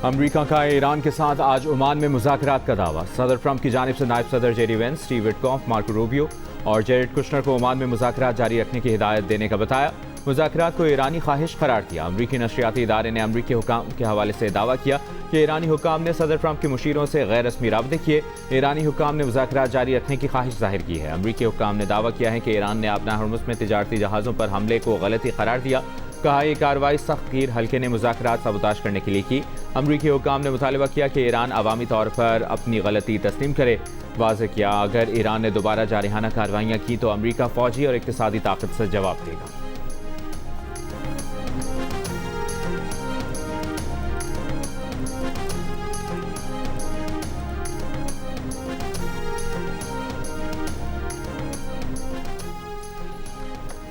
अमरीका का ईरान के साथ आज ओमान में मुज़ाकरात का दावा। सदर ट्रंप की जानिब से नायब सदर JD Vance, Steve Witkoff, Marco Rubio और जेरेड कुशनर को ओमान में मुज़ाकरात जारी रखने की हिदायत देने का बताया। मुज़ाकरात को ईरानी ख्वाहिश करार दिया। अमरीकी नशरियाती इदारे ने अमरीकी हुकाम के हवाले से दावा किया कि ईरानी हुकाम ने सदर ट्रंप के मुशीरों से गैर रस्मी राब्ते किए। ईरानी हुकाम ने मुज़ाकरात जारी रखने की ख्वाहिश जाहिर की है। अमरीकी हुकाम ने दावा किया है कि ईरान ने अपना हरमुज़ में तिजारती जहाज़ों पर हमले को गलती करार दिया। कहा यह कार्रवाई सख्त तीर हल्के ने मुज़ाकरात सबूताश करने के लिए की। अमरीकी हुकाम ने मुतालबा किया कि ईरान अवामी तौर पर अपनी गलती तस्लीम करे। वाज़ेह किया अगर ईरान ने दोबारा जारहाना कार्रवाइयाँ की तो अमरीका फौजी और इक़्तिसादी ताकत से जवाब देगा।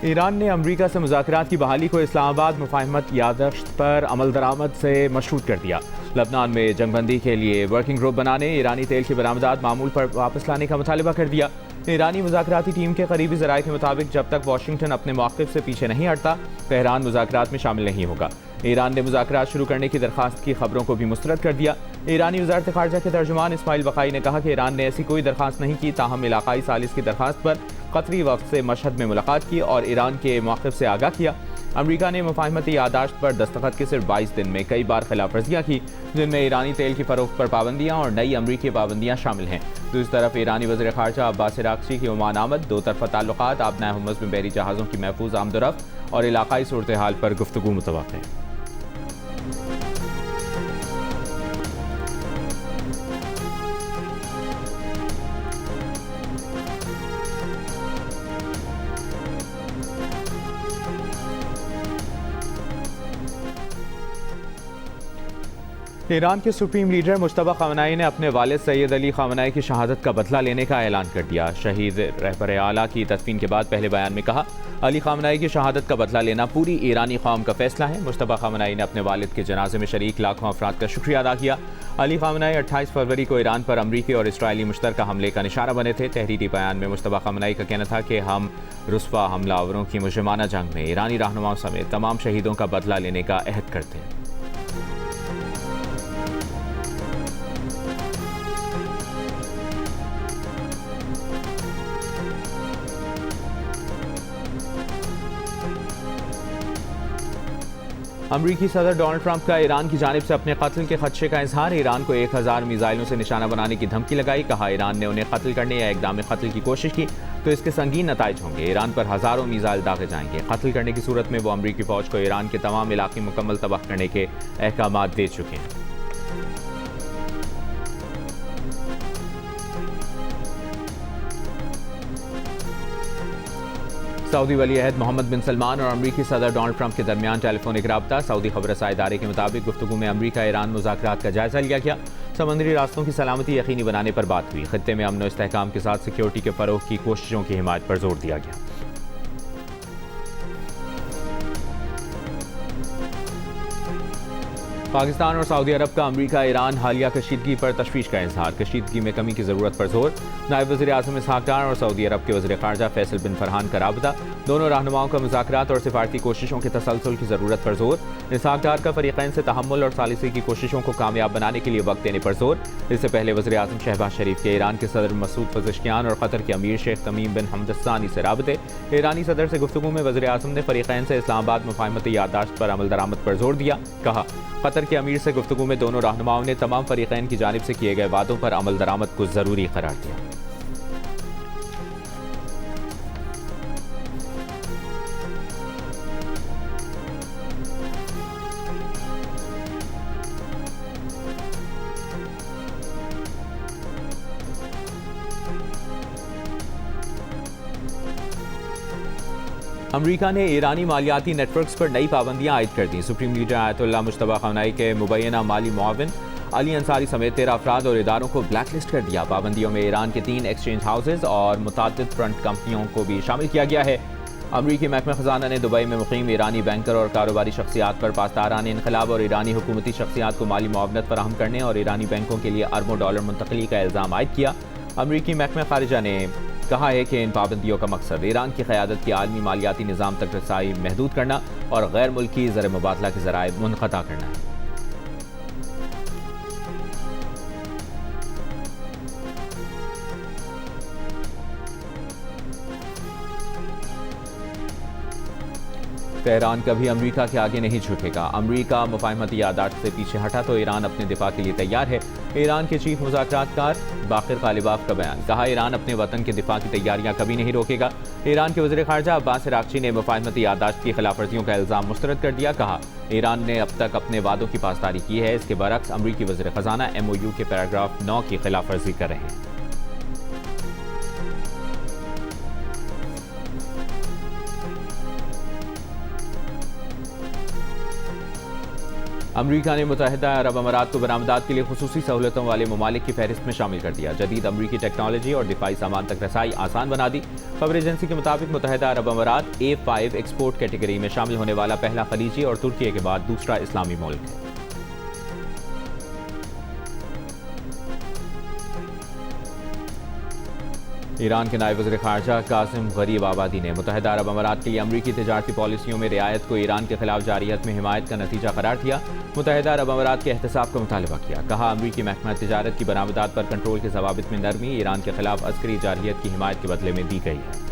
ईरान ने अमरीका से मुज़ाकरात की बहाली को इस्लामाबाद मुफाहमत याददाश्त पर अमल दरामद से मशरूत कर दिया। लबनान में जंगबंदी के लिए वर्किंग ग्रुप बनाने, ईरानी तेल की बरामदात मामूल पर वापस लाने का मुतालबा कर दिया। ईरानी मुज़ाकराती टीम के करीबी ज़राए के मुताबिक जब तक वाशिंगटन अपने मौक़िफ़ से पीछे नहीं हटता, तेहरान मुज़ाकरात में शामिल नहीं होगा। ईरान ने मुज़ाकरात शुरू करने की दरख्वास्त की खबरों को भी मुस्तरद कर दिया। ईरानी वज़ारत ख़ारजा के तर्जुमान इस्माइल बक़ाई ने कहा कि ईरान ने ऐसी कोई दरख्वास्त नहीं की, ताहम इलाक़ाई सालिस की दरख्वास्त पर कतरी वक्त से मशहद में मुलाकात की और ईरान के मौक़िफ़ से आगाह किया। अमरीका ने मुफाहमती याददाश्त पर दस्तखत के सिर्फ 22 दिन में कई बार खिलाफ वर्जियाँ की, जिनमें ईरानी तेल की फ़रोख्त पर पाबंदियाँ और नई अमरीकी पाबंदियाँ शामिल हैं। दूसरी तरफ ईरानी वज़ीर ख़ारजा अब्बास अराग़ची की ओमान आमद, दो तरफ़ा ताल्लुक़ात, आबनाए हरमुज़ में बहरी जहाज़ों की महफूज आमदोरफ़्त और इलाक़ाई सूरत हाल पर गुफ्तगू मुतवक्किल है। ईरान के सुप्रीम लीडर मुश्तबा ख़ामनेई ने अपने वालिद सैयद अली ख़ामनेई की शहादत का बदला लेने का ऐलान कर दिया। शहीद रहबर आला की तदफीन के बाद पहले बयान में कहा, अली ख़ामनेई की शहादत का बदला लेना पूरी ईरानी कौम का फैसला है। मुश्तबा ख़ामनेई ने अपने वालिद के जनाजे में शरीक लाखों अफराद का शुक्रिया अदा किया। अली ख़ामनेई 28 फरवरी को ईरान पर अमरीकी और इसराइली मुश्तरका हमले का निशाना बने थे। तहरीरी बयान में मुश्तबा ख़ामनेई का कहना था कि हम रुस्वा हमलावरों की मुजरिमाना जंग में ईरानी रहनुमाओं समेत तमाम शहीदों का बदला लेने का अहद करते हैं। अमरीकी सदर डोनाल्ड ट्रंप का ईरान की जानिब से अपने कत्ल के खदशे का इजहार। ईरान को 1000 मिसाइलों से निशाना बनाने की धमकी लगाई। कहा ईरान ने उन्हें कत्ल करने या इक़दाम कत्ल की कोशिश की तो इसके संगीन नताइज होंगे। ईरान पर हज़ारों मिसाइल दागे जाएंगे। कत्ल करने की सूरत में वो अमरीकी फ़ौज को ईरान के तमाम इलाके मुकम्मल तबाह करने के अहकाम दे चुके हैं। सऊदी वली अहद मोहम्मद बिन सलमान और अमरीकी सदर डोनाल्ड ट्रंप के दरमियान टेलीफोनिक राब्ता। सऊदी खबरसां इदारे के मुताबिक गुफ्तगू में अमरीका ईरान मुज़ाकरात का जायजा लिया गया। समंदरी रास्तों की सलामती यकीनी बनाने पर बात हुई। खित्ते में अमन व इस्तेहकाम के साथ सिक्योरिटी के फ़रोग़ की कोशिशों की हिमायत पर जोर दिया गया। पाकिस्तान और सऊदी अरब का अमरीका ईरान हालिया कशीदगी पर तशवीश का इजहार। कशीदगी में कमी की ज़रूरत पर जोर। नायब वज़ीर आज़म इसहाक़ डार और सऊदी अरब के वज़ीर ख़ारजा फैसल बिन फरहान का राबता। दोनों रहनुमाओं का मुज़ाकरात और सिफारती कोशिशों के तसलसल की ज़रूरत पर जोर। इसहाक़ डार का फ़रीक़ैन से तहम्मुल और सालिसी की कोशिशों को कामयाब बनाने के लिए वक्त देने पर जोर। इससे पहले वज़ीर आज़म शहबाज शरीफ के ईरान के सदर मसूद पज़ेश्कियान और क़तर के अमीर शेख तमीम बिन हमद सानी से राबते। ईरानी सदर से गुफ्तगू में वज़ीर आज़म ने फ़रीक़ैन से इस्लामाबाद मुफ़ाहमती याददाश्त पर अमल दरामद पर जोर दिया। कहा क़तर के अमीर से गुफ्तगू में दोनों रहनुमाओं ने तमाम फ़रीक़ैन की जानिब से किए गए वादों पर अमल दरामद को ज़रूरी करार दिया। अमरीका ने ईरानी मालियाती नेटवर्क्स पर नई पाबंदियां आयद कर दी। सुप्रीम लीडर आयतुल्लाह मुश्तबा ख़ामनेई के मुबैना माली मुआविन अली अंसारी समेत 13 अफराद और इदारों को ब्लैक लिस्ट कर दिया। पाबंदियों में ईरान के 3 एक्सचेंज हाउसेज और मुतादिद फ्रंट कंपनियों को भी शामिल किया गया है। अमरीकी महकमा ख़जाना ने दुबई में मुक़ीम ईरानी बैंकर और कारोबारी शख्सियात पर पासदारान इनकलाब और ईरानी हुकूमती शख्सियात को माली मुआवनत फराहम करने और ईरानी बैंकों के लिए अरबों डॉलर मुंतकली का इल्ज़ाम आयद किया। अमरीकी महकमा ख़ारिजा ने कहा है कि इन पाबंदियों का मकसद ईरान की क़यादत के आलमी मालियाती निज़ाम तक रसाई महदूद करना और गैर मुल्की ज़र मुबादला के ज़राए मुनक़ता करना है। तेहरान कभी अमेरिका के आगे नहीं झुकेगा। अमेरिका मुफाहमती यादाश्त से पीछे हटा तो ईरान अपने दिफा के लिए तैयार है। ईरान के चीफ मुज़ाकरातकार बाकिर गालिबाफ का बयान। कहा, ईरान अपने वतन के दिफा की तैयारियां कभी नहीं रोकेगा। ईरान के वज़ीर ख़ारजा अब्बास अराग़ची ने मुफाहमती यादाश्त की खिलाफवर्जियों का इल्ज़ाम मुस्तरद कर दिया। कहा, ईरान ने अब तक अपने वादों की पासदारी की है। इसके बरक्स अमरीकी वज़ीर ख़ज़ाना MOU के पैराग्राफ 9 की खिलाफवर्जी कर रहे हैं। अमरीका ने मुत्तहिदा अरब अमारात को बरामदात के लिए खुसूसी सहूलतों वाले ममालिक की फहरिस्त में शामिल कर दिया। जदीद अमरीकी टेक्नोलॉजी और दिफाई सामान तक रसाई आसान बना दी। खबर एजेंसी के मुताबिक मुत्तहिदा अरब अमारात A5 एक्सपोर्ट कैटेगरी में शामिल होने वाला पहला खलीजी और तुर्की के बाद दूसरा इस्लामी मुल्क है। ईरान के नायब वज़ीर ख़ारजा कासिम गरीब आबादी ने मुत्तहिदा अरब अमारात के लिए अमरीकी तिजारती पॉलिसियों में रियायत को ईरान के खिलाफ जारियत में हिमायत का नतीजा करार दिया। मुत्तहिदा अरब अमारात के एहतसाब का मुतालबा किया। कहा, अमरीकी महकमा तिजारत की बरामदात पर कंट्रोल के ज़वाबित में नरमी ईरान के खिलाफ अस्करी जारियत की हिमायत के बदले में दी गई है।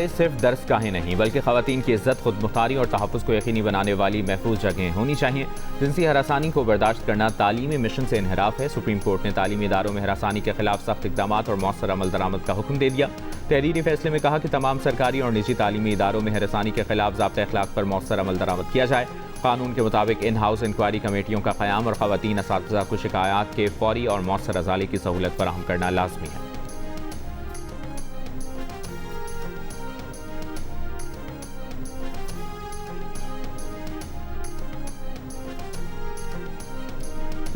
सिर्फ दरसगाहें नहीं बल्कि खवातीन की इज्जत, खुद मुख्तारी और तहफ़्फ़ुज़ को यकीनी बनाने वाली महफूज जगहें होनी चाहिए। जिनसी हरासानी को बर्दाश्त करना तालीमी मिशन से इनहराफ है। सुप्रीम कोर्ट ने तालीमी इदारों में हरासानी के खिलाफ सख्त इक़दाम और मौसर अमल दरामद का हुक्म दे दिया। तहरीरी फैसले में कहा कि तमाम सरकारी और निजी तालीमी इदारों में हरासानी के खिलाफ ज़ाब्ता अखलाक पर मौसर अमल दरामद किया जाए। कानून के मुताबिक इन हाउस इंक्वायरी कमेटियों का क़याम और खवातीन असातिज़ा को शिकायत के फौरी और मौसर अज़ाले की सहूलत फराहम करना लाज़मी है।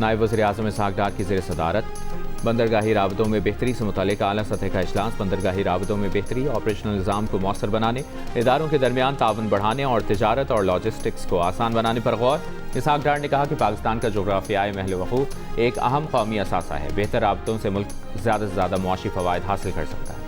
नायब वज़ीर-ए-आज़म इसहाक़ डार की ज़ेर सदारत बंदरगाही राबतों में बेहतरी से मुताल्लिक़ आला सतह का इजलास। बंदरगाही राबतों में बेहतरी, ऑपरेशनल निज़ाम को मौसर बनाने, इदारों के दरमियान ताउन बढ़ाने और तिजारत और लॉजिस्टिक्स को आसान बनाने पर गौर। इसहाक़ डार ने कहा कि पाकिस्तान का जोग्राफियाई महल वक़ूफ़ एक अहम कौमी असासा है। बेहतर राबतों से मुल्क ज़्यादा से ज़्यादा मुआशी फ़वाइद हासिल कर सकता है।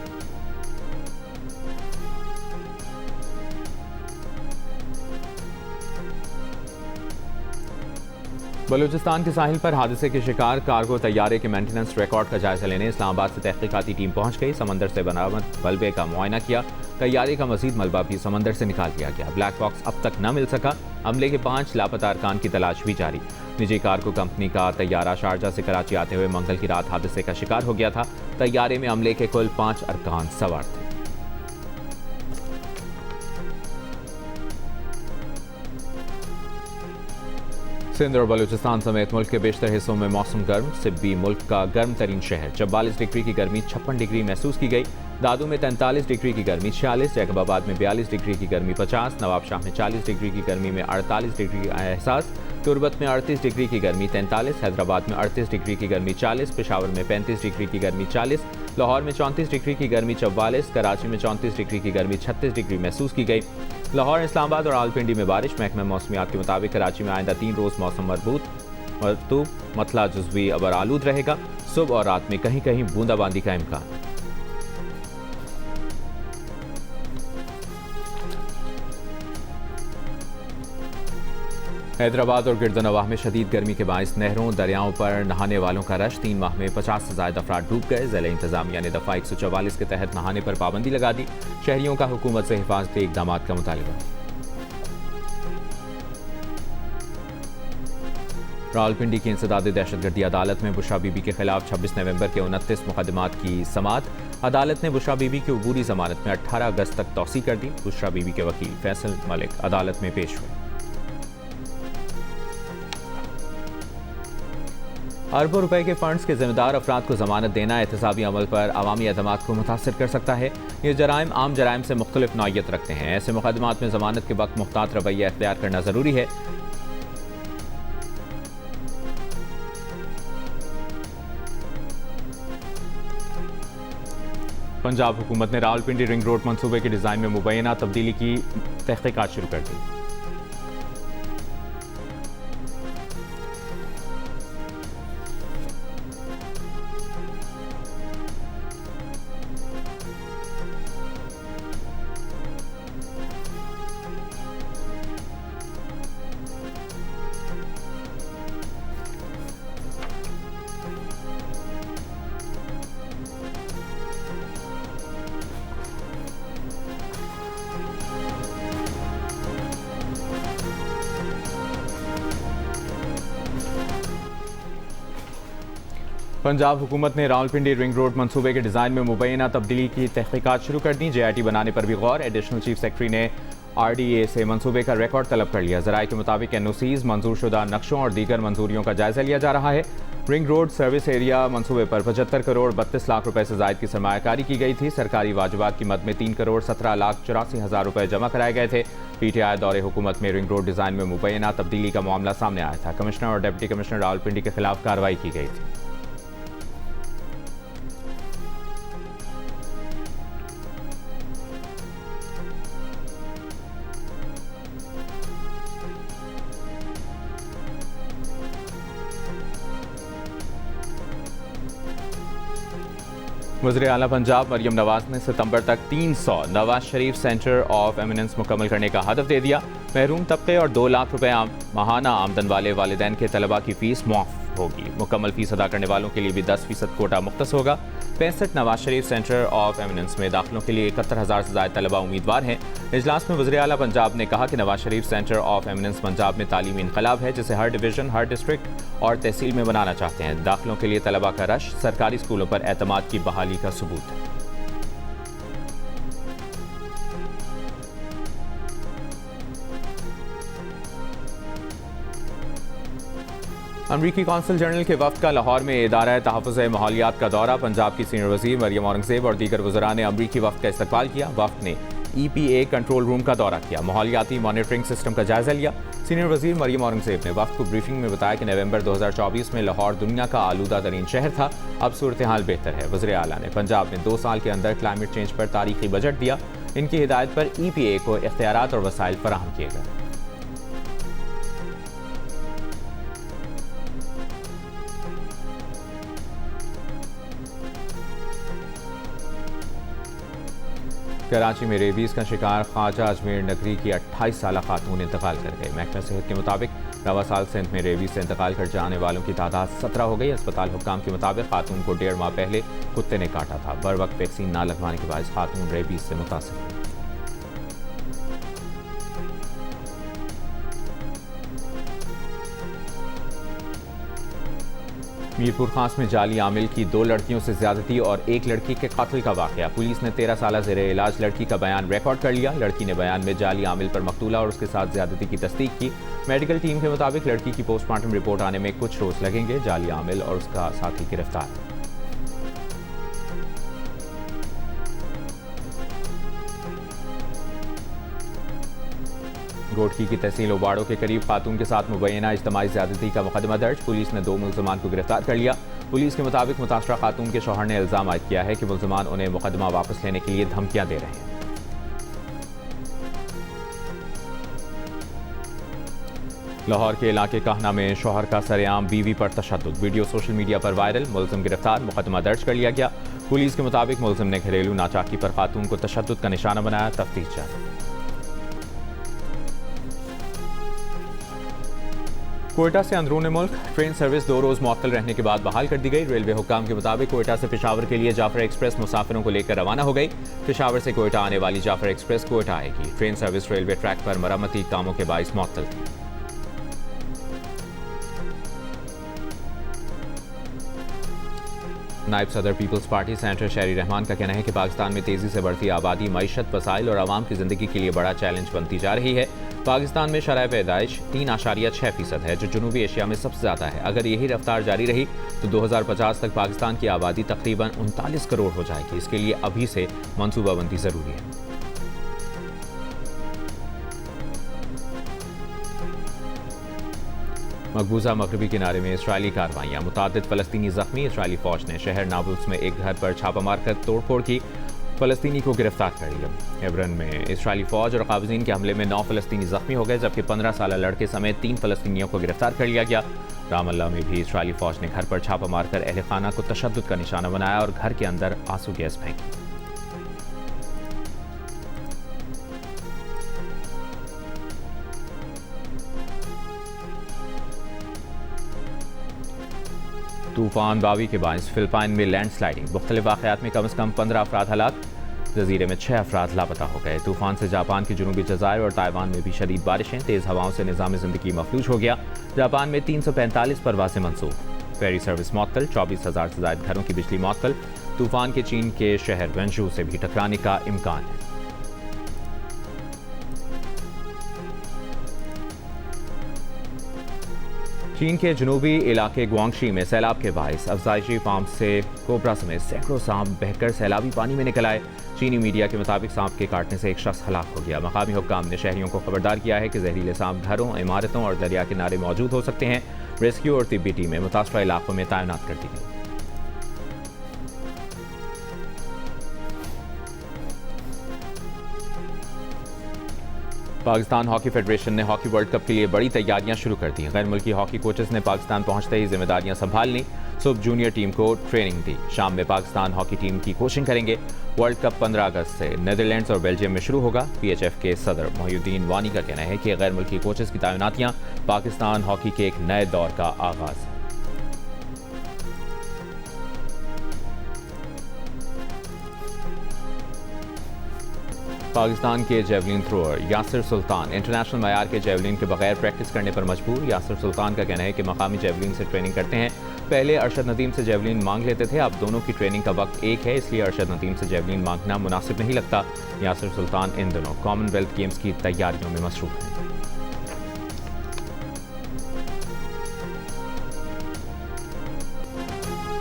बलूचिस्तान के साहिल पर हादसे के शिकार कार्गो तैयारे के मेंटेनेंस रिकॉर्ड का जायजा लेने इस्लामाबाद से तहकीकाती टीम पहुंच गई। समंदर से बरामद मलबे का मुआयना किया। तैयारे का मजीद मलबा भी समंदर से निकाल लिया गया। ब्लैक बॉक्स अब तक न मिल सका। अमले के 5 लापता अरकान की तलाश भी जारी। निजी कार्गो कंपनी का तैयारा शारजा से कराची आते हुए मंगल की रात हादसे का शिकार हो गया था। तैयारे में अमले के कुल 5 अरकान सवार थे। सिंध और बलूचिस्तान समेत मुल्क के बेशतर हिस्सों में मौसम गर्म। सिब्बी मुल्क का गर्म तरीन शहर। 44 डिग्री की गर्मी 56 डिग्री महसूस की गई। दादू में 43 डिग्री की गर्मी 46, जैकबाबाद में 42 डिग्री की गर्मी 50, नवाबशाह में 40 डिग्री की गर्मी में 48 डिग्री का एहसास, तुरबत में 38 डिग्री की गर्मी 43, हैदराबाद में 38 डिग्री की गर्मी 40, पेशावर में 35 डिग्री की गर्मी 40, लाहौर में 34 डिग्री की गर्मी 44, कराची में 34 डिग्री की गर्मी 36 डिग्री महसूस की गई। लाहौर, इस्लामाबाद और रावलपिंडी में बारिश। महकमा मौसमियात के मुताबिक कराची में आइंदा 3 रोज़ मौसम मरतूब, मतला जुज़वी अबर आलूद रहेगा। सुबह और रात में कहीं कहीं बूंदाबांदी का इम्कान। हैदराबाद और गिरदनवाह में शदीद गर्मी के बायस नहरों दरियाओं पर नहाने वालों का रश। 3 माह में 50 से ज़ायद अफराद डूब गए। ज़िला इंतजामिया ने दफ़ा 144 के तहत नहाने पर पाबंदी लगा दी। शहरियों का हुकूमत से हिफाजती इक़दाम का मुतालबा। रावलपिंडी की इंसदादी दहशतगर्दी अदालत में बुशरा बीबी के खिलाफ 26 नवंबर के 29 मुकदमात की समाअत। अदालत ने बुशरा बीबी की अबूरी जमानत में 18 अगस्त तक तौसी कर दी। बुशरा बीबी के वकील फैसल मलिक अदालत में पेश हुए। अरबों रुपए के फंड्स के जिम्मेदार अफराद को जमानत देना एहतसाबी अमल पर अवामी एतमाद को मुतासर कर सकता है। ये जराइम आम जराइम से मुख्तलिफ नौयत रखते हैं। ऐसे मुकदमात में जमानत के वक्त मुख्तात रवैया अख्तियार करना जरूरी है। पंजाब हुकूमत ने रावलपिंडी रिंग रोड मंसूबे के डिजाइन में मुबैना तब्दीली की तहकीकात शुरू कर दी। पंजाब हुकूमत ने रावलपिंडी रिंग रोड मंसूबे के डिज़ाइन में मुबैना तब्दीली की तहकीकात शुरू कर दी। JIT बनाने पर भी गौर। एडिशनल चीफ सेक्रेटरी ने RDA से मंसूबे का रिकॉर्ड तलब कर लिया। ज़राए के मुताबिक NOCs, मंजूर शुदा नक्शों और दीगर मंजूरियों का जायजा लिया जा रहा है। रिंग रोड सर्विस एरिया मंसूबे पर 75 करोड़ 32 लाख रुपए से जायद की सरमायाकारी की गई थी। सरकारी वाजिबात की मद में 3 करोड़ 17 लाख 84 हज़ार रुपए जमा कराए गए थे। PTI दौरे हुकूमत में रिंग रोड डिज़ाइन में मुबैना तब्दीली का मामला सामने आया था। कमिश्नर और डिप्टी कमिश्नर रावलपिंडी के खिलाफ कार्रवाई की गई थी। वज़ीर आला पंजाब मरियम नवाज ने सितंबर तक 300 Nawaz Sharif centre of eminence मुकम्मल करने का हदफ दे दिया। महरूम तबके और 2 लाख रुपए माहाना आमदन वाले वालिदैन के तलबा की फीस मुआफ़ होगी। मुकम्मल फीस अदा करने वालों के लिए भी 10% कोटा मुख्तस होगा। 65 Nawaz Sharif centre of eminence में दाखिलों के लिए 71,000 से ज़ायद तलबा उम्मीदवार हैं। इजलास में वज़ीर आला पंजाब ने कहा कि Nawaz Sharif centre of eminence Punjab में तालीमी इनकलाब है, जिसे हर डिवीज़न, हर डिस्ट्रिक्ट और तहसील में बनाना चाहते हैं। दाखिलों के लिए तलबा का रश सरकारी स्कूलों पर एतमाद की बहाली का सबूत है। अमरीकी कौंसल जनरल के वफ्द का लाहौर में इदारा तहफ़्फ़ुज़ माहौलियात का दौरा। पंजाब की सीनियर वज़ीर मरियम औरंगज़ेब और दीगर वज़रा ने अमरीकी वफ्द का इस्तकबाल किया। वफ्द ने EPA कंट्रोल रूम का दौरा किया, माहौलियाती मॉनिटरिंग सिस्टम का जायजा लिया। सीनियर वज़ीर मरियम औरंगज़ेब ने वफ्द को ब्रीफिंग में बताया कि नवंबर 2024 में लाहौर दुनिया का आलूदा तरीन शहर था, अब सूरत हाल बेहतर है। वज़ीर आला ने पंजाब में 2 साल के अंदर क्लाइमेट चेंज पर तारीखी बजट दिया। इनकी हिदायत पर EPA को इख्तियारात और वसाइल फराहम किए गए। कराची में रेबीज़ का शिकार ख्वाजा अजमेर नगरी की 28 साला खातून इंतकाल कर गई। महकमा सेहत के मुताबिक रवा साल सिंध में रेबीज़ से इंतकाल कर जाने वालों की तादाद 17 हो गई। अस्पताल हुक्काम के मुताबिक खातून को 1.5 माह पहले कुत्ते ने काटा था। बर वक्त वैक्सीन ना लगवाने के बायस खातून रेबीज़ से मुतासिर हुई। मीरपुर खास में जाली आमिल की 2 लड़कियों से ज्यादती और 1 लड़की के कत्ल का वाकया। पुलिस ने 13 साला ज़ेरे इलाज लड़की का बयान रिकॉर्ड कर लिया। लड़की ने बयान में जाली आमिल पर मकतूला और उसके साथ ज्यादती की तस्दीक की। मेडिकल टीम के मुताबिक लड़की की पोस्टमार्टम रिपोर्ट आने में कुछ रोज लगेंगे। जाली आमिल और उसका साथी गिरफ्तार। गोटकी की तहसील उबाड़ो के करीब खातून के साथ मुबैना इज्तिमाई ज़्यादती का मुकदमा दर्ज। पुलिस ने 2 मुल्ज़िमान को गिरफ्तार कर लिया। पुलिस के मुताबिक मुतासरा खातून के शौहर ने इल्ज़ाम आयद किया है कि मुल्ज़िमान उन्हें मुकदमा वापस लेने के लिए धमकियां दे रहे हैं। लाहौर के इलाके कहना में शौहर का सरेआम बीवी पर तशद्दुद। वीडियो सोशल मीडिया पर वायरल। मुल्ज़िम गिरफ्तार, मुकदमा दर्ज कर लिया गया। पुलिस के मुताबिक मुल्ज़िम ने घरेलू नाचाकी पर खातून को तशद्दुद का निशाना बनाया। तफ्तीश जारी। कोयटा से अंदरूनी मुल्क ट्रेन सर्विस 2 रोज मुअत्तल रहने के बाद बहाल कर दी गई। रेलवे हुक्काम के मुताबिक कोयटा से पेशावर के लिए जाफर एक्सप्रेस मुसाफिरों को लेकर रवाना हो गई। पेशावर से कोयटा आने वाली जाफर एक्सप्रेस कोयटा आएगी। ट्रेन सर्विस रेलवे ट्रैक पर मरम्मती कामों के बाइस मुअत्तल थी। नायब सदर पीपल्स पार्टी सेनेटर शहरी रहमान का कहना है कि पाकिस्तान में तेजी से बढ़ती आबादी मईशत, वसाइल और आवाम की जिंदगी के लिए बड़ा चैलेंज बनती जा रही है। पाकिस्तान में शरह पैदाइश 3.6% है, जो जनूबी एशिया में सबसे ज़्यादा है। अगर यही रफ्तार जारी रही तो 2050 तक पाकिस्तान की आबादी तकरीबन 39 करोड़ हो जाएगी। इसके लिए अभी से मनसूबाबंदी ज़रूरी है। मकबूजा मगरबी किनारे में इसराइली कार्रवाइयाँ, मुतादिद फ़लस्तीनी ज़ख्मी। इसराइली फ़ौज ने शहर नाबुल्स में एक घर पर छापा मारकर तोड़फोड़ की, फ़लस्तीनी को गिरफ्तार कर लिया। हेब्रन में इसराइली फ़ौज और काबिज़ीन के हमले में 9 फ़लस्तीनी ज़ख्मी हो गए, जबकि 15 साला लड़के समेत 3 फ़लस्तीनियों को गिरफ्तार कर लिया गया। रामल्ला में भी इसराइली फ़ौज ने घर पर छापा मारकर अहल खाना को तशद्दुद का निशाना बनाया और घर के अंदर आंसू गैस फेंकी। तूफान बावी के बायस फिलिपाइन में लैंडस्लाइडिंग। मुख्तलिफ वाक़यात में कम से कम 15 अफराद हलाक। जजीरे में 6 अफराद लापता हो गए। तूफान से जापान की जनूबी जज़ायर और ताइवान में भी शदीद बारिशें। तेज़ हवाओं से निज़ाम ज़िंदगी मफलूज हो गया। जापान में 345 परवाज़ें मंसूख। फेरी सर्विस मअतल, 24,000 से ज़ायद घरों की बिजली मअतल। तूफान के चीन के शहर वेंजू से भी टकराने का इम्कान है। चीन के जनूबी इलाके ग्वांगशी में सैलाब के बायस अफजाइशी फार्म से कोबरा समेत सैकड़ों सांप बहकर सैलाबी पानी में निकल आए। चीनी मीडिया के मुताबिक सांप के काटने से एक शख्स हलाक हो गया। मकामी हुक्काम ने शहरियों को खबरदार किया है कि जहरीले सांप घरों, इमारतों और दरिया किनारे मौजूद हो सकते हैं। रेस्क्यू और तिब्बी टीमें मुतासरा इलाकों में तैनात कर दी गई। पाकिस्तान हॉकी फेडरेशन ने हॉकी वर्ल्ड कप के लिए बड़ी तैयारियां शुरू कर दी। गैर मुल्की हॉकी कोचेस ने पाकिस्तान पहुंचते ही जिम्मेदारियां संभाल लीं। सुबह जूनियर टीम को ट्रेनिंग दी, शाम में पाकिस्तान हॉकी टीम की कोचिंग करेंगे। वर्ल्ड कप 15 अगस्त से नीदरलैंड्स और बेल्जियम में शुरू होगा। PHF के सदर मोहिउद्दीन वानी का कहना है कि गैर मुल्की कोचेस की तैनातियां पाकिस्तान हॉकी के एक नए दौर का आगाज है। पाकिस्तान के जेवलिन थ्रोअर यासिर सुल्तान इंटरनेशनल मयार के जेवलिन के बगैर प्रैक्टिस करने पर मजबूर। यासिर सुल्तान का कहना है कि मकामी जेवलिन से ट्रेनिंग करते हैं। पहले अरशद नदीम से जेवलिन मांग लेते थे, अब दोनों की ट्रेनिंग का वक्त एक है, इसलिए अरशद नदीम से जेवलिन मांगना मुनासिब नहीं लगता। यासिर सुल्तान इन दिनों कॉमनवेल्थ गेम्स की तैयारियों में मसरूफ हैं।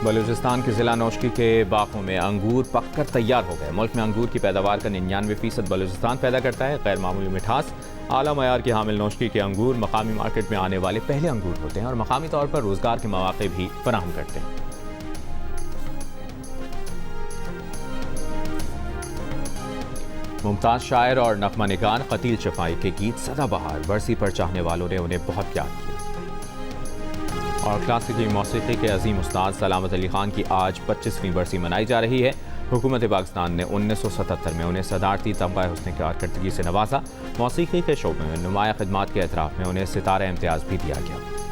बलूचिस्तान के जिला नौशकी के बागों में अंगूर पककर तैयार हो गए। मुल्क में अंगूर की पैदावार का 99% बलूचिस्तान पैदा करता है। गैर मामूली मिठास, आला मयार के हामिल नौशकी के अंगूर मकामी मार्केट में आने वाले पहले अंगूर होते हैं और मकामी तौर पर रोजगार के मौके भी फराहम करते हैं। मुमताज शायर और नगमा निगार कतील शफाई के गीत सदाबहार, बरसी पर चाहने वालों ने उन्हें बहुत प्यार किया। और क्लासिकी मौसीकी के अजीम उस्ताद सलामत अली खान की आज 25वीं बरसी मनाई जा रही है। हुकूमत पाकिस्तान ने 1977 में उन्हें सदारती तमगा हुस्न कारकर्दगी से नवाजा। मौसीकी के शोबे में नुमाया खिदमात के एतराफ़ में उन्हें सितारा इम्तियाज़ भी दिया गया।